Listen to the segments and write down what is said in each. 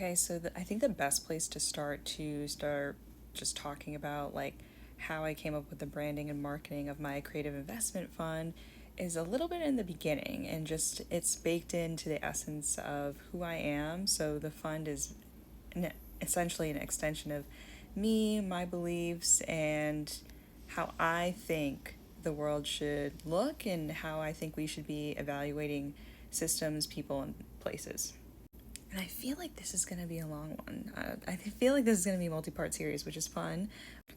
Okay, so I think the best place to start just talking about like how I came up with the branding and marketing of my creative investment fund is a little bit in the beginning, and just it's baked into the essence of who I am. So the fund is essentially an extension of me, my beliefs, and how I think the world should look and how I think we should be evaluating systems, people, and places. And I feel like this is going to be a long one. I feel like this is going to be a multi-part series, which is fun.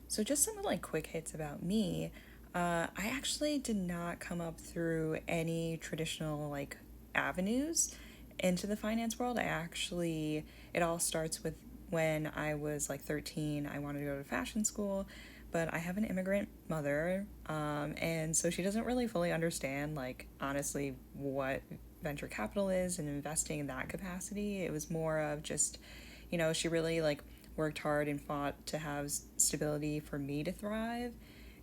So just some like quick hits about me. I actually did not come up through any traditional like avenues into the finance world. It all starts with when I was like 13. I wanted to go to fashion school, but I have an immigrant mother, and so she doesn't really fully understand, like, honestly, what venture capital is and investing in that capacity. It was more of just, she really like worked hard and fought to have stability for me to thrive.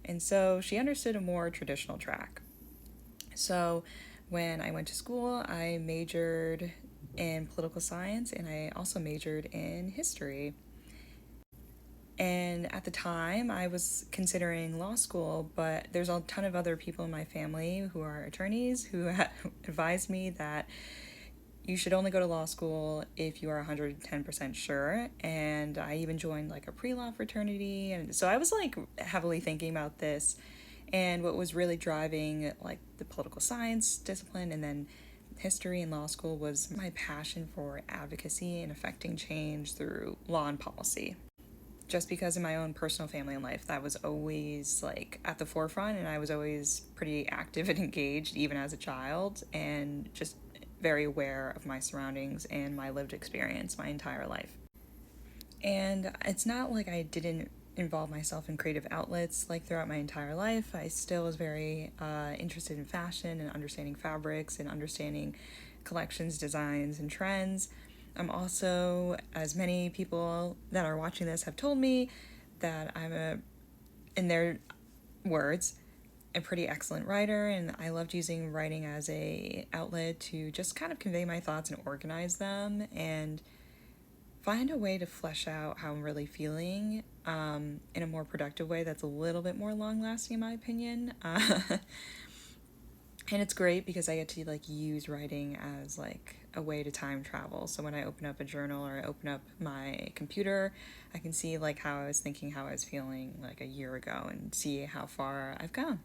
And so she understood a more traditional track. So when I went to school, I majored in political science and I also majored in history. And at the time, I was considering law school, but there's a ton of other people in my family who are attorneys who advised me that you should only go to law school if you are 110% sure. And I even joined like a pre-law fraternity. And so I was like heavily thinking about this. And what was really driving like the political science discipline and then history and law school was my passion for advocacy and affecting change through law and policy. Just because in my own personal family and life, that was always like at the forefront, and I was always pretty active and engaged even as a child, and just very aware of my surroundings and my lived experience my entire life. And it's not like I didn't involve myself in creative outlets like throughout my entire life. I still was very interested in fashion and understanding fabrics and understanding collections, designs, and trends. I'm also, as many people that are watching this have told me, that in their words, a pretty excellent writer, and I loved using writing as a outlet to just kind of convey my thoughts and organize them and find a way to flesh out how I'm really feeling in a more productive way that's a little bit more long lasting, in my opinion. And it's great because I get to like use writing as like a way to time travel. So when I open up a journal or I open up my computer, I can see like how I was thinking, how I was feeling like a year ago, and see how far I've come.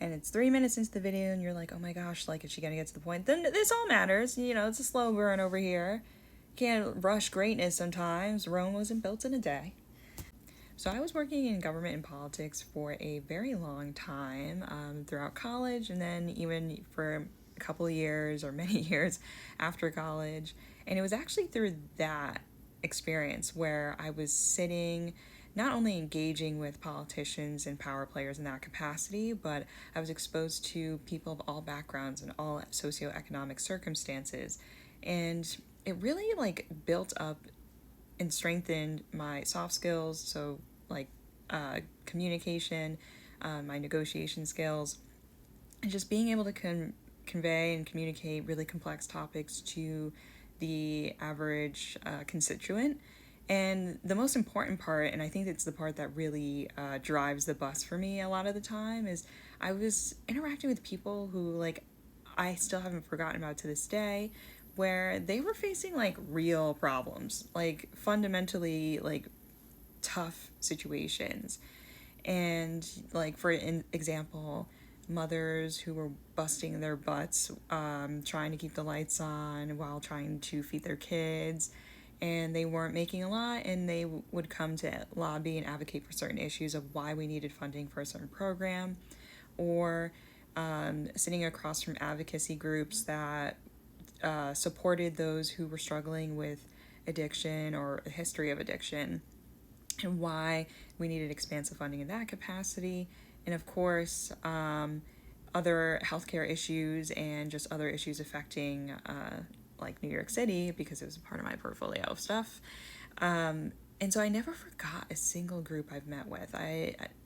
And it's 3 minutes into the video and you're like, oh my gosh, like, is she gonna get to the point? Then this all matters. It's a slow burn over here. Can't rush greatness sometimes. Rome wasn't built in a day. So I was working in government and politics for a very long time, throughout college, and then even for a couple of years or many years after college. And it was actually through that experience where I was sitting, not only engaging with politicians and power players in that capacity, but I was exposed to people of all backgrounds and all socioeconomic circumstances. And it really like built up and strengthened my soft skills. So like communication, my negotiation skills, and just being able to convey and communicate really complex topics to the average constituent. And the most important part, and I think it's the part that really drives the bus for me a lot of the time, is I was interacting with people who like I still haven't forgotten about to this day, where they were facing like real problems, like fundamentally like tough situations. And like for example, mothers who were busting their butts, trying to keep the lights on while trying to feed their kids, and they weren't making a lot, and they would come to lobby and advocate for certain issues of why we needed funding for a certain program, or sitting across from advocacy groups that supported those who were struggling with addiction or a history of addiction, and why we needed expansive funding in that capacity. And of course, other healthcare issues and just other issues affecting like New York City, because it was a part of my portfolio of stuff. And so I never forgot a single group I've met with.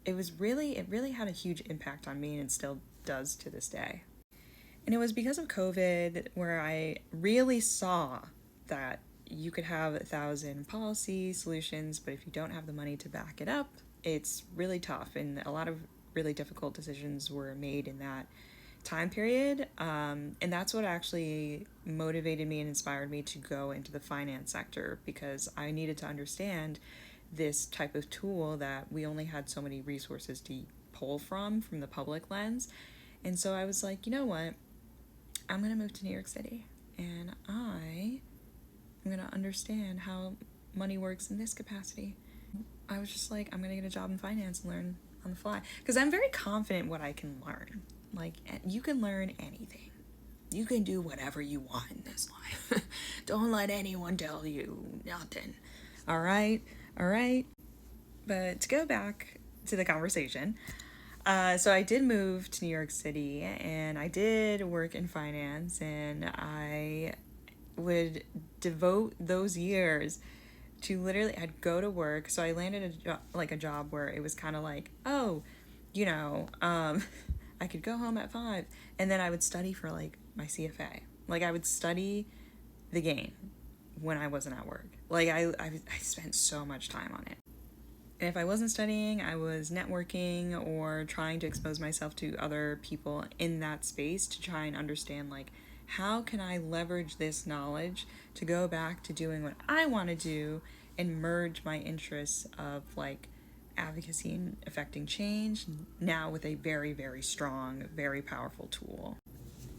It really had a huge impact on me, and it still does to this day. And it was because of COVID where I really saw that you could have 1,000 policy solutions, but if you don't have the money to back it up, it's really tough. And a lot of really difficult decisions were made in that time period. And that's what actually motivated me and inspired me to go into the finance sector, because I needed to understand this type of tool that we only had so many resources to pull from the public lens. And so I was like, you know what? I'm going to move to New York City, and I'm going to understand how money works in this capacity. I was just like, I'm going to get a job in finance and learn on the fly, because I'm very confident what I can learn. Like, you can learn anything. You can do whatever you want in this life. Don't let anyone tell you nothing. All right? But to go back to the conversation, so I did move to New York City, and I did work in finance, and I would devote those years to literally, I'd go to work. So I landed a job where it was kind of like, oh, I could go home at 5, and then I would study for like my CFA. Like, I would study the game when I wasn't at work. Like, I spent so much time on it. And if I wasn't studying, I was networking or trying to expose myself to other people in that space to try and understand, like, how can I leverage this knowledge to go back to doing what I want to do and merge my interests of, like, advocacy and affecting change now with a very, very strong, very powerful tool.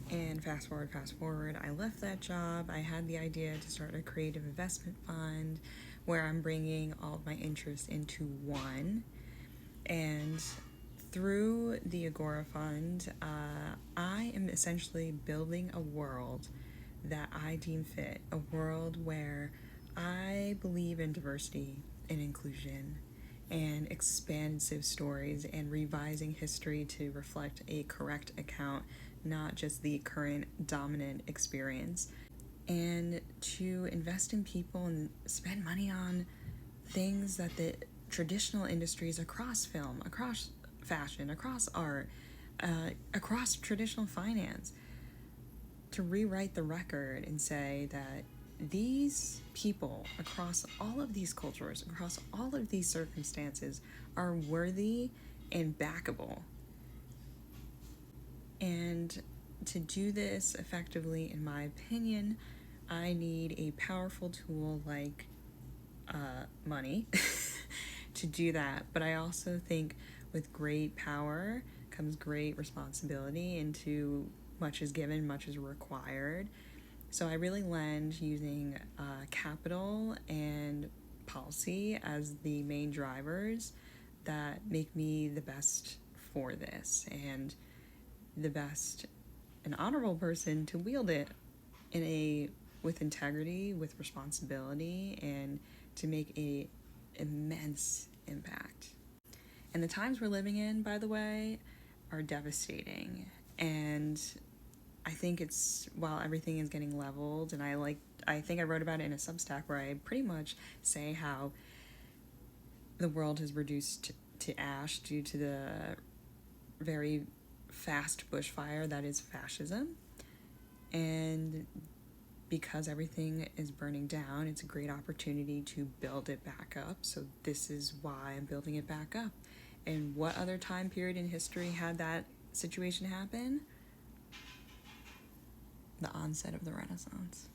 And fast forward, I left that job. I had the idea to start a creative investment fund where I'm bringing all of my interests into one. And through the Agora Fund, I am essentially building a world that I deem fit, a world where I believe in diversity and inclusion and expansive stories and revising history to reflect a correct account, not just the current dominant experience, and to invest in people and spend money on things that the traditional industries across film, across fashion, across art, across traditional finance, to rewrite the record and say that these people across all of these cultures, across all of these circumstances, are worthy and backable. And to do this effectively, in my opinion, I need a powerful tool like money to do that. But I also think with great power comes great responsibility, and to much is given, much is required. So I really lend using capital and policy as the main drivers that make me the best for this, and the best and honorable person to wield it with integrity, with responsibility, and to make a immense impact. And the times we're living in, by the way, are devastating. And I think while everything is getting leveled, and I think I wrote about it in a Substack where I pretty much say how the world has reduced to ash due to the very fast bushfire that is fascism. And because everything is burning down, it's a great opportunity to build it back up. So this is why I'm building it back up. And what other time period in history had that situation happen? The onset of the Renaissance.